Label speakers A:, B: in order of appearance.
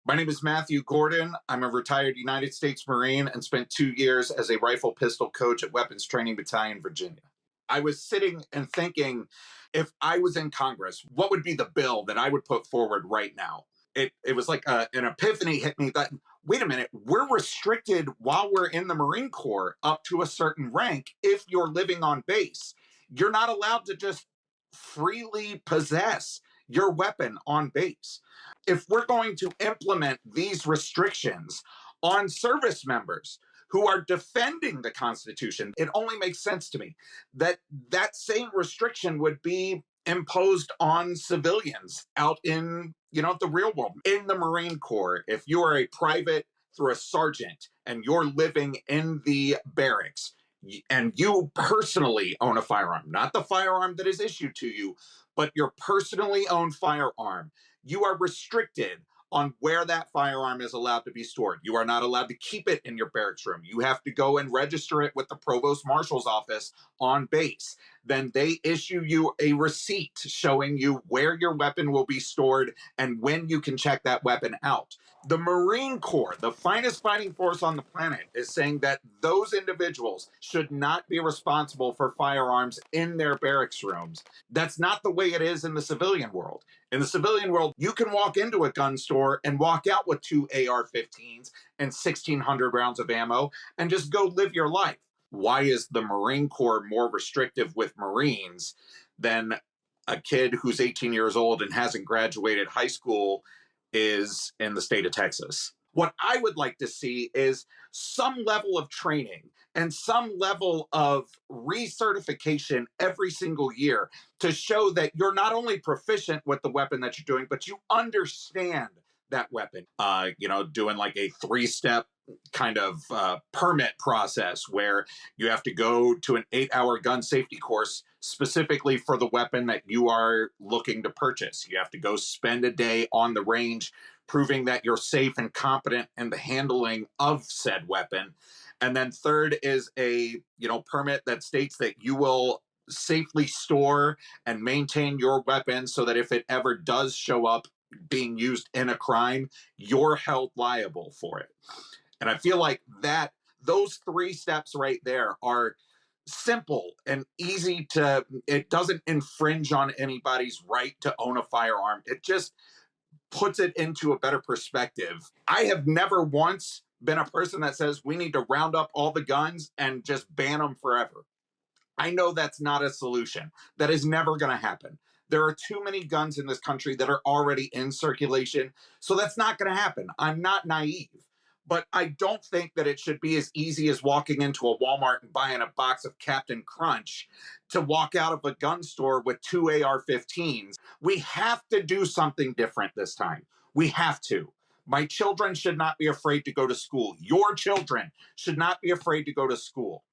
A: My name is Matthew Gordon. I'm a retired United States Marine and spent 2 years as a rifle pistol coach at Weapons Training Battalion, Virginia. I was sitting and thinking, if I was in Congress, what would be the bill that I would put forward right now? It was like an epiphany hit me that, wait a minute, we're restricted while we're in the Marine Corps up to a certain rank if you're living on base. You're not allowed to just freely possess your weapon on base. If we're going to implement these restrictions on service members who are defending the Constitution, it only makes sense to me that that same restriction would be imposed on civilians out in, the real world. In the Marine Corps, if you are a private through a sergeant and you're living in the barracks and you personally own a firearm, not the firearm that is issued to you, but your personally owned firearm, you are restricted on where that firearm is allowed to be stored. You are not allowed to keep it in your barracks room. You have to go and register it with the provost marshal's office on base. Then they issue you a receipt showing you where your weapon will be stored and when you can check that weapon out. The Marine Corps, the finest fighting force on the planet, is saying that those individuals should not be responsible for firearms in their barracks rooms. That's not the way it is in the civilian world. In the civilian world, you can walk into a gun store and walk out with 2 AR-15s and 1,600 rounds of ammo and just go live your life. Why is the Marine Corps more restrictive with Marines than a kid who's 18 years old and hasn't graduated high school is in the state of Texas? What I would like to see is some level of training and some level of recertification every single year to show that you're not only proficient with the weapon that you're doing, but you understand that weapon. Doing like a 3-step kind of permit process where you have to go to an 8-hour gun safety course specifically for the weapon that you are looking to purchase. You have to go spend a day on the range proving that you're safe and competent in the handling of said weapon. And then third is a, permit that states that you will safely store and maintain your weapon so that if it ever does show up being used in a crime, you're held liable for it. And I feel like that those 3 steps right there are simple and easy it doesn't infringe on anybody's right to own a firearm. It just puts it into a better perspective. I have never once been a person that says we need to round up all the guns and just ban them forever. I know that's not a solution. That is never going to happen. There are too many guns in this country that are already in circulation, so that's not going to happen. I'm not naive, but I don't think that it should be as easy as walking into a Walmart and buying a box of Captain Crunch to walk out of a gun store with 2 AR-15s. We have to do something different this time. We have to. My children should not be afraid to go to school. Your children should not be afraid to go to school.